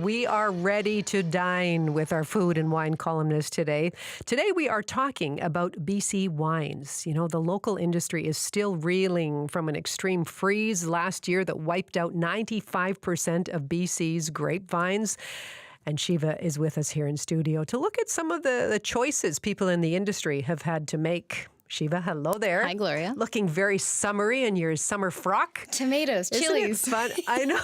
We are ready to dine with our food and wine columnist today. Today we are talking about BC wines. You know, the local industry is still reeling from an extreme freeze last year that wiped out 95% of BC's grapevines. And Shiva is with us here in studio to look at some of the choices people in the industry have had to make. Shiva, hello there. Hi, Gloria. Looking very summery in your summer frock. Tomatoes, chilies. Isn't it fun? I know.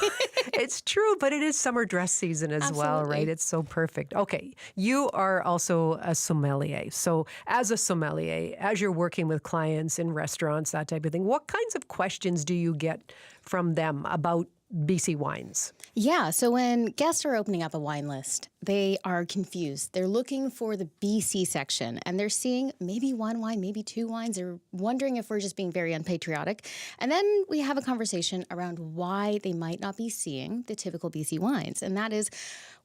It's true, but it is summer dress season as well, right? It's so perfect. Okay, you are also a sommelier. So as a sommelier, as you're working with clients in restaurants, that type of thing, what kinds of questions do you get from them about BC wines? Yeah, so when guests are opening up a wine list, they are confused. They're looking for the BC section, and they're seeing maybe one wine, maybe two wines. They're wondering if we're just being very unpatriotic. And then we have a conversation around why they might not be seeing the typical BC wines. And that is,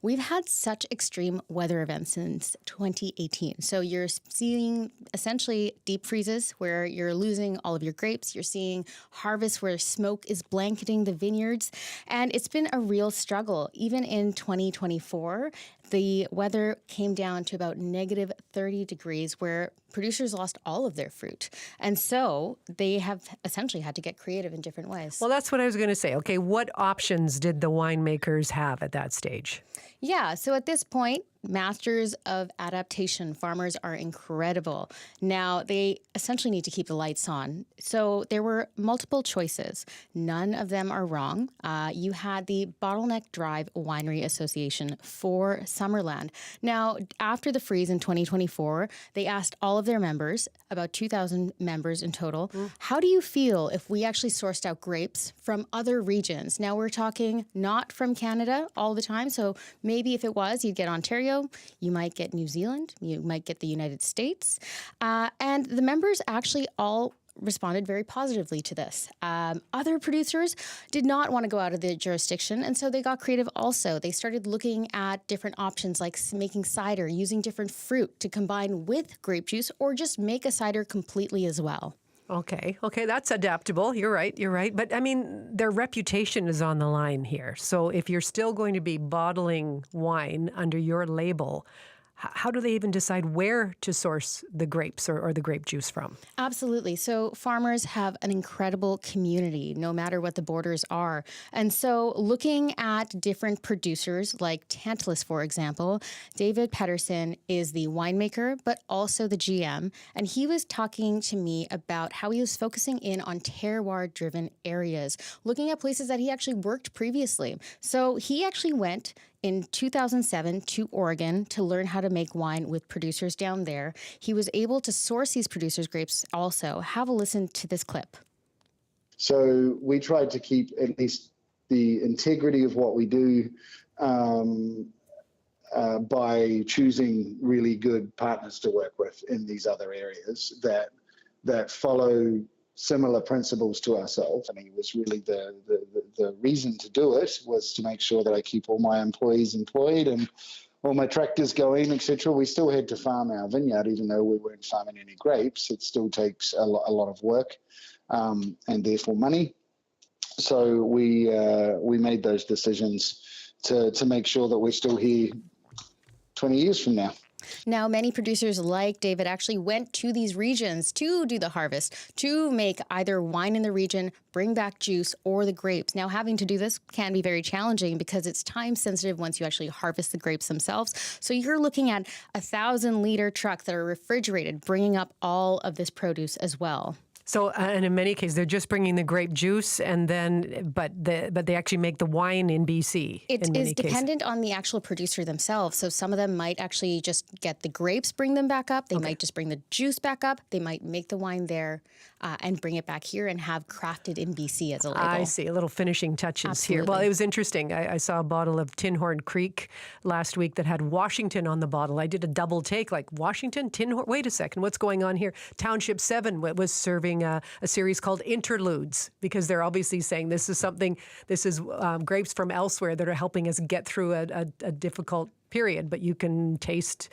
we've had such extreme weather events since 2018. So you're seeing essentially deep freezes where you're losing all of your grapes. You're seeing harvests where smoke is blanketing the vineyards. And it's been a real struggle. Even in 2024, the weather came down to about negative 30 degrees where producers lost all of their fruit. And so they have essentially had to get creative in different ways. Well, that's what I was going to say. Okay, what options did the winemakers have at that stage? Yeah, so at this point, masters of adaptation farmers are incredible. Now, they essentially need to keep the lights on. So there were multiple choices. None of them are wrong. You had the Bottleneck Drive Winery Association for Summerland. Now, after the freeze in 2024, they asked all of their members, about 2,000 members in total, how do you feel if we actually sourced out grapes from other regions? Now, we're talking not from Canada all the time. So maybe if it was, you'd get Ontario, you might get New Zealand, you might get the United States. And the members actually all responded very positively to this. Other producers did not want to go out of the jurisdiction, and so they got creative also. They started looking at different options like making cider, using different fruit to combine with grape juice, or just make a cider completely as well. Okay, that's adaptable. You're right. But I mean, their reputation is on the line here. So if you're still going to be bottling wine under your label, how do they even decide where to source the grapes or the grape juice from? Absolutely. So farmers have an incredible community, no matter what the borders are. And so looking at different producers like Tantalus, for example, David Pedersen is the winemaker, but also the GM. And he was talking to me about how he was focusing in on terroir-driven areas, looking at places that he actually worked previously. So he actually went in 2007 to Oregon to learn how to make wine with producers down there. He was able to source these producers' grapes also. Have a listen to this clip. So we tried to keep at least the integrity of what we do by choosing really good partners to work with in these other areas that follow similar principles to ourselves. I mean, it was really the reason to do it was to make sure that I keep all my employees employed and all my tractors going, etc. We still had to farm our vineyard, even though we weren't farming any grapes. It still takes a lot of work and therefore money. So we made those decisions to make sure that we're still here 20 years from now. Now, many producers like David actually went to these regions to do the harvest, to make either wine in the region, bring back juice, or the grapes. Now, having to do this can be very challenging because it's time sensitive once you actually harvest the grapes themselves. So you're looking at 1,000-liter trucks that are refrigerated, bringing up all of this produce as well. So, and in many cases, they're just bringing the grape juice, and then, but they actually make the wine in BC. It is dependent on the actual producer themselves. So some of them might actually just get the grapes, bring them back up. They might just bring the juice back up. They might make the wine there and bring it back here and have crafted in BC as a label. I see, a little finishing touches here. Well, it was interesting. I saw a bottle of Tinhorn Creek last week that had Washington on the bottle. I did a double take, like Washington, Tinhorn, wait a second, what's going on here? Township 7 was serving a series called Interludes, because they're obviously saying this is grapes from elsewhere that are helping us get through a difficult period, but you can taste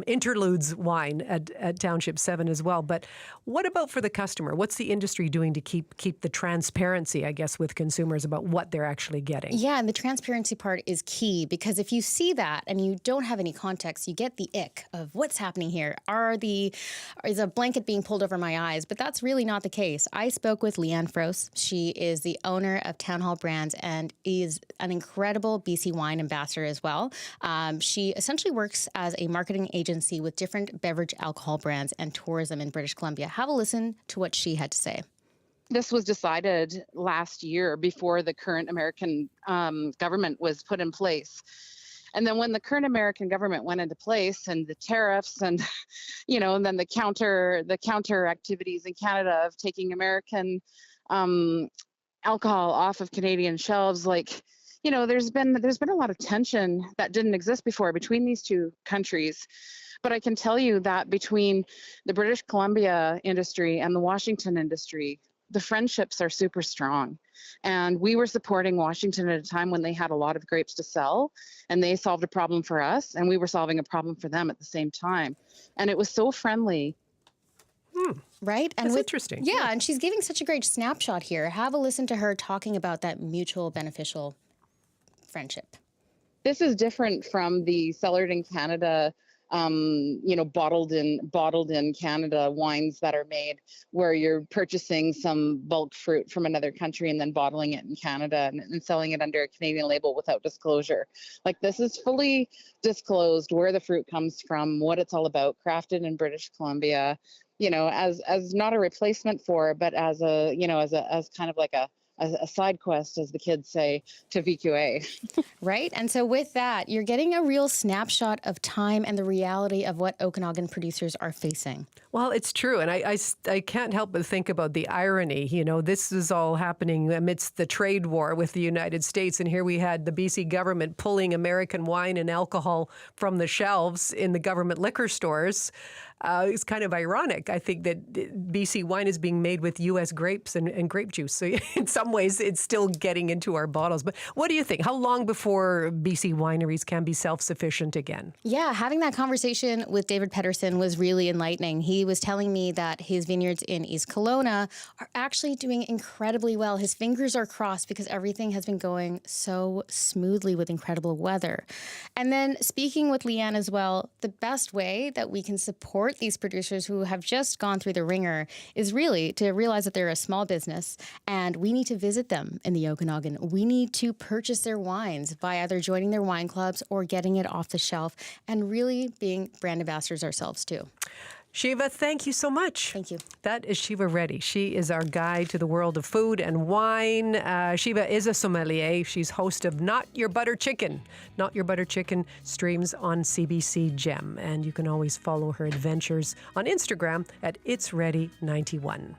Interludes wine at Township 7 as well. But what about for the customer? What's the industry doing to keep the transparency, I guess, with consumers about what they're actually getting? Yeah, and the transparency part is key, because if you see that and you don't have any context, you get the ick of what's happening here. Is a blanket being pulled over my eyes? But that's really not the case. I spoke with Leanne Froese. She is the owner of Town Hall Brands and is an incredible BC wine ambassador as well. She essentially works as a marketing agency with different beverage alcohol brands and tourism in British Columbia. Have a listen to what she had to say. This was decided last year before the current American government was put in place. And then when the current American government went into place, and the tariffs and, and then the counter activities in Canada of taking American alcohol off of Canadian shelves, there's been a lot of tension that didn't exist before between these two countries. But I can tell you that between the British Columbia industry and the Washington industry, the friendships are super strong. And we were supporting Washington at a time when they had a lot of grapes to sell, and they solved a problem for us, and we were solving a problem for them at the same time. And it was so friendly. Right? And That's interesting. Yeah, and she's giving such a great snapshot here. Have a listen to her talking about that mutual beneficial friendship. This is different from the cellared in Canada, bottled in Canada wines that are made where you're purchasing some bulk fruit from another country and then bottling it in Canada and selling it under a Canadian label without disclosure. Like, this is fully disclosed where the fruit comes from, what it's all about, crafted in British Columbia, as not a replacement for, but as kind of like a side quest, as the kids say, to VQA. Right? And so with that, you're getting a real snapshot of time and the reality of what Okanagan producers are facing. Well, it's true. And I can't help but think about the irony. This is all happening amidst the trade war with the United States. And here we had the BC government pulling American wine and alcohol from the shelves in the government liquor stores. It's kind of ironic. I think that BC wine is being made with U.S. grapes and grape juice. So in some ways, it's still getting into our bottles. But what do you think? How long before BC wineries can be self-sufficient again? Yeah, having that conversation with David Pedersen was really enlightening. He was telling me that his vineyards in East Kelowna are actually doing incredibly well. His fingers are crossed because everything has been going so smoothly with incredible weather. And then speaking with Leanne as well, the best way that we can support these producers who have just gone through the ringer is really to realize that they're a small business, and we need to visit them in the Okanagan. We need to purchase their wines by either joining their wine clubs or getting it off the shelf, and really being brand ambassadors ourselves too. Shiva, thank you so much. Thank you. That is Shiva Reddy. She is our guide to the world of food and wine. Shiva is a sommelier. She's host of Not Your Butter Chicken. Not Your Butter Chicken streams on CBC Gem. And you can always follow her adventures on Instagram at itsready91.